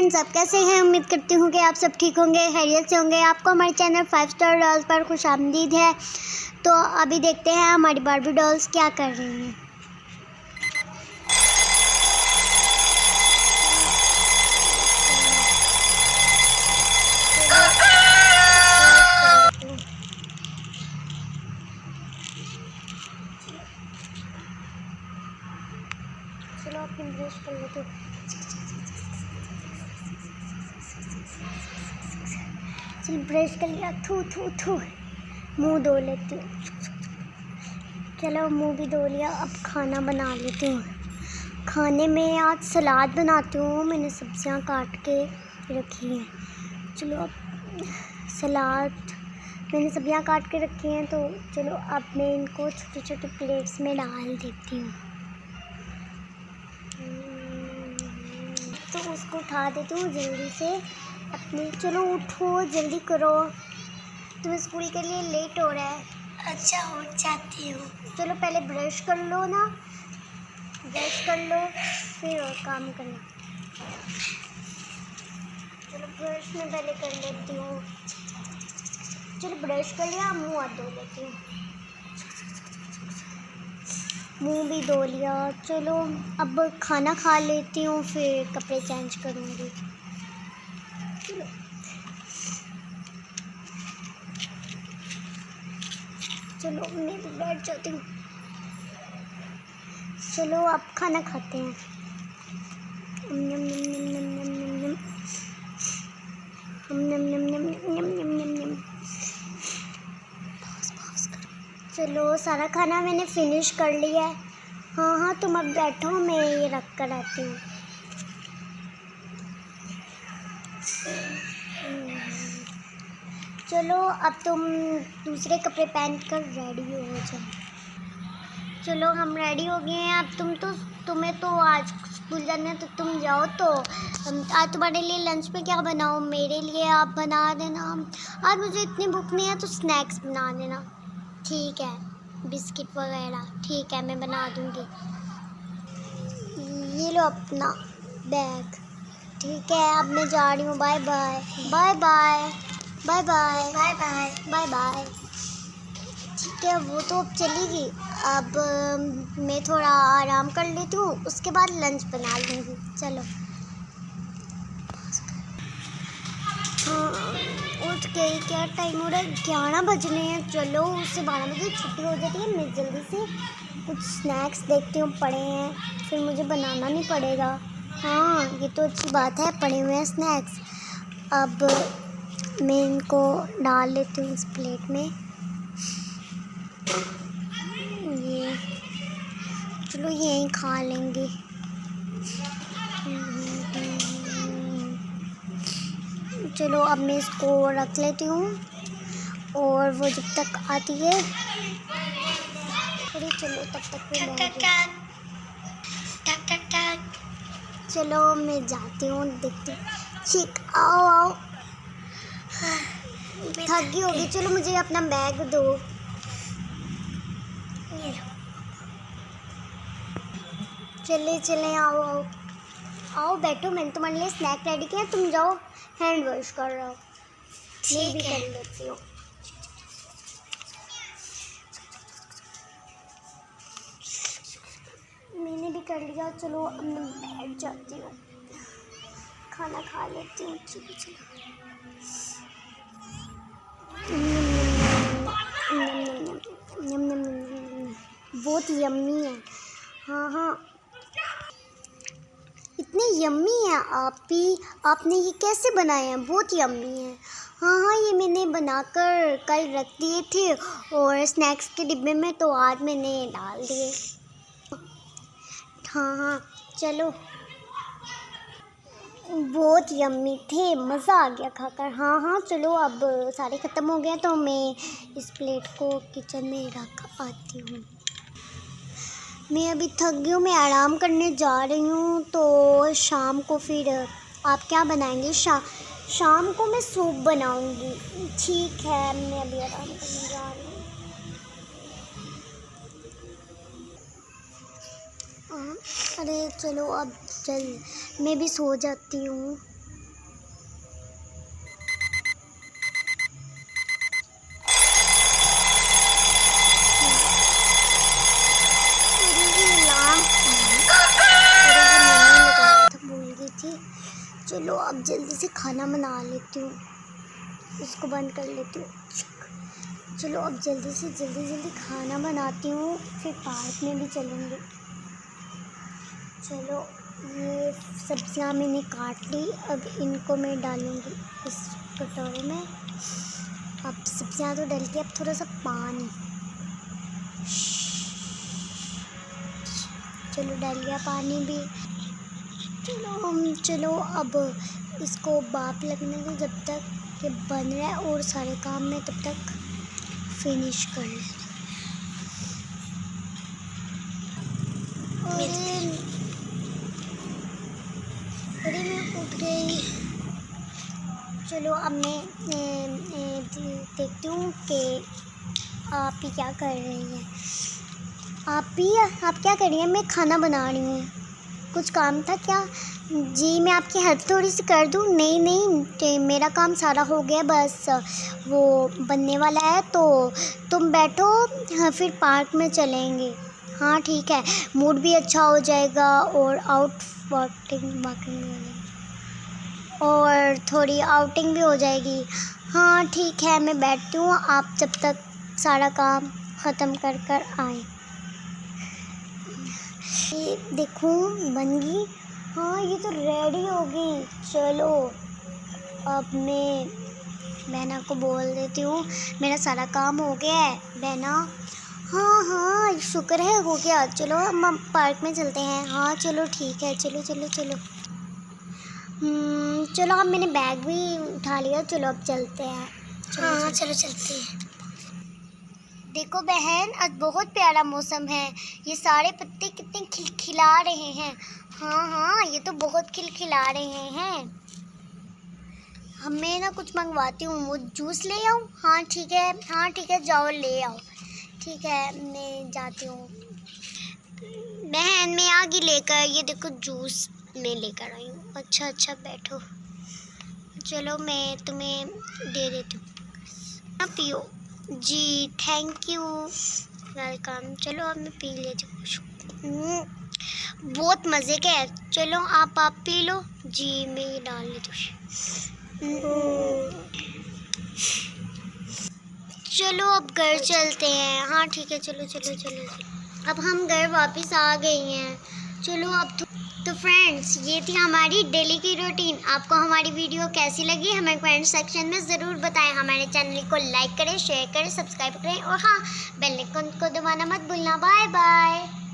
Friends, आप कैसे हैं? उम्मीद करती हूँ कि आप सब ठीक होंगे, खैरियत से होंगे। आपको हमारे चैनल 5 स्टार डॉल्स पर खुशामदीद है। तो अभी देखते हैं हमारी बारबी डॉल्स क्या कर रही हैं। चलो अपनी ब्रश कर लेते हो। चल ब्रश कर लिया, थू थू थू। मुंह धो लेती हूँ। चलो मुंह भी धो लिया, अब खाना बना लेती हूँ। खाने में आज सलाद बनाती हूँ। मैंने सब्जियाँ काट के रखी हैं। चलो अब सलाद मैंने सब्जियाँ काट के रखी हैं, तो चलो अब मैं इनको छोटे छोटे प्लेट्स में डाल देती हूँ। तो उसको उठा देती हूँ जल्दी से अपनी। चलो उठो, जल्दी करो, तुम्हें स्कूल के लिए लेट हो रहा है। अच्छा, उठ जाती हूँ। चलो पहले ब्रश कर लो ना, ब्रश कर लो फिर और काम करना। चलो ब्रश में पहले कर लेती हूँ। चलो ब्रश कर लिया, मुँह हाथ धो लेती हूँ। मुंह भी धो लिया। चलो अब खाना खा लेती हूँ, फिर कपड़े चेंज करूँगी। चलो मैं भी बैठ जाती हूँ। चलो अब खाना खाते हैं। नम नम नम नम नम नम नम नम नम नम नम नम नम नम। चलो सारा खाना मैंने फिनिश कर लिया है। हाँ, तुम अब बैठो, मैं ये रख कर आती हूँ। चलो अब तुम दूसरे कपड़े पहन कर रेडी हो जाओ। चलो हम रेडी हो गए हैं। अब तुम्हें तो आज स्कूल जाना है, तो तुम जाओ। तो आज तुम्हारे लिए लंच में क्या बनाओ? मेरे लिए आप बना देना। आज मुझे इतनी भूख नहीं है, तो स्नैक्स बना देना। ठीक है, बिस्किट वगैरह ठीक है, मैं बना दूँगी। ये लो अपना बैग। ठीक है, अब मैं जा रही हूँ। Bye bye bye bye bye bye bye bye bye bye. ठीक है, वो तो अब चलेगी। अब मैं थोड़ा आराम कर लेती हूँ, उसके बाद लंच बना लूँगी। चलो हाँ, उठ गई। क्या टाइम हो रहा है? 11 बजने हैं। चलो उससे 12 बजे छुट्टी हो जाती है। मैं जल्दी से कुछ स्नैक्स देखती हूँ, पड़े हैं, फिर मुझे बनाना नहीं पड़ेगा। हाँ, ये तो अच्छी बात है, पड़े हुए हैं स्नैक्स। अब मैं इनको डाल लेती हूँ इस प्लेट में। ये चलो यहीं खा लेंगे। चलो अब मैं इसको रख लेती हूँ, और वो जब तक आती है, अरे चलो तब तक मैं टक टक टक टक टक। चलो मैं जाती हूँ, देखती हूँ। ठीक, आओ आओ। थकी होगी। चलो मुझे अपना बैग दो। ये लो। चले आओ आओ आओ, बैठो। मैंने तुम्हारे लिए स्नैक रेडी किया, तुम जाओ हैंड वॉश कर रहे हो। मैं भी ठीक है। कर लेती हूँ। मैंने भी कर लिया। चलो अब मैं बैठ जाती हूँ, खाना खा लेती हूँ। चलो बहुत यम्मी है। हाँ, इतने यम्मी है। आपने ये कैसे बनाए हैं? बहुत यम्मी है। हाँ, ये मैंने बनाकर कल रख दिए थे, और स्नैक्स के डिब्बे में, तो आज मैंने डाल दिए। हाँ, चलो बहुत यम्मी थे, मज़ा आ गया खाकर। हाँ, चलो अब सारे ख़त्म हो गए, तो मैं इस प्लेट को किचन में रख आती हूँ। मैं अभी थक गई हूँ, मैं आराम करने जा रही हूँ। तो शाम को फिर आप क्या बनाएंगे? शाम को मैं सूप बनाऊँगी। ठीक है, मैं अभी आराम करने जा रही हूँ। अरे चलो अब मैं भी सो जाती हूँ। चलो अब जल्दी से खाना बना लेती हूँ, इसको बंद कर लेती हूँ। चलो अब जल्दी खाना बनाती हूँ, फिर पार्क में भी चलेंगे। चलो ये सब्जियाँ मैंने काट ली, अब इनको मैं डालूँगी इस कटोरे में। अब सब्जियाँ तो डल के, अब थोड़ा सा पानी, चलो डाल गया पानी भी। चलो अब इसको भाप लगने दो जब तक ये बन रहा है, और सारे काम में तब तक फिनिश कर ले। अरे मैं उठ गई। चलो अब मैं देखती हूँ कि आप ही क्या कर रही हैं। आप क्या कर रही हैं? मैं खाना बना रही हूँ। कुछ काम था क्या? जी मैं आपकी हेल्प थोड़ी सी कर दूँ? नहीं, मेरा काम सारा हो गया, बस वो बनने वाला है, तो तुम बैठो, हाँ फिर पार्क में चलेंगे। हाँ ठीक है, मूड भी अच्छा हो जाएगा और वाकिंग और थोड़ी आउटिंग भी हो जाएगी। हाँ ठीक है, मैं बैठती हूँ, आप जब तक सारा काम ख़त्म कर आए। ये देखो बन गई। हाँ ये तो रेडी हो गई। चलो अब मैं बहना को बोल देती हूँ, मेरा सारा काम हो गया है। बहना हाँ शुक्र है हो गया। चलो हम पार्क में चलते हैं। हाँ चलो ठीक है, चलो। चलो अब मैंने बैग भी उठा लिया, चलो अब चलते हैं। हाँ चलो चलते हैं। देखो बहन, आज बहुत प्यारा मौसम है, ये सारे पत्ते कितने खिलखिला रहे हैं। हाँ ये तो बहुत खिलखिला रहे हैं। मैं ना कुछ मंगवाती हूँ, वो जूस ले आऊँ? हाँ ठीक है जाओ ले आओ। ठीक है मैं जाती हूँ। बहन मैं आ गई लेकर, ये देखो जूस मैं लेकर आई हूँ। अच्छा बैठो, चलो मैं तुम्हें दे देती हूँ, आप पियो। जी थैंक यू, वेलकम। चलो अब मैं पी लेती हूँ, बहुत मज़े का है। चलो आप पी लो। जी मैं ये डाल लेती हूँ। चलो अब घर चलते हैं। हाँ ठीक है, चलो। अब हम घर वापस आ गए हैं। चलो अब तो फ्रेंड्स, ये थी हमारी डेली की रूटीन। आपको हमारी वीडियो कैसी लगी हमें कमेंट सेक्शन में ज़रूर बताएं। हमारे चैनल को लाइक करें, शेयर करें, सब्सक्राइब करें और हाँ बेल आइकन को दबाना मत भूलना। Bye bye.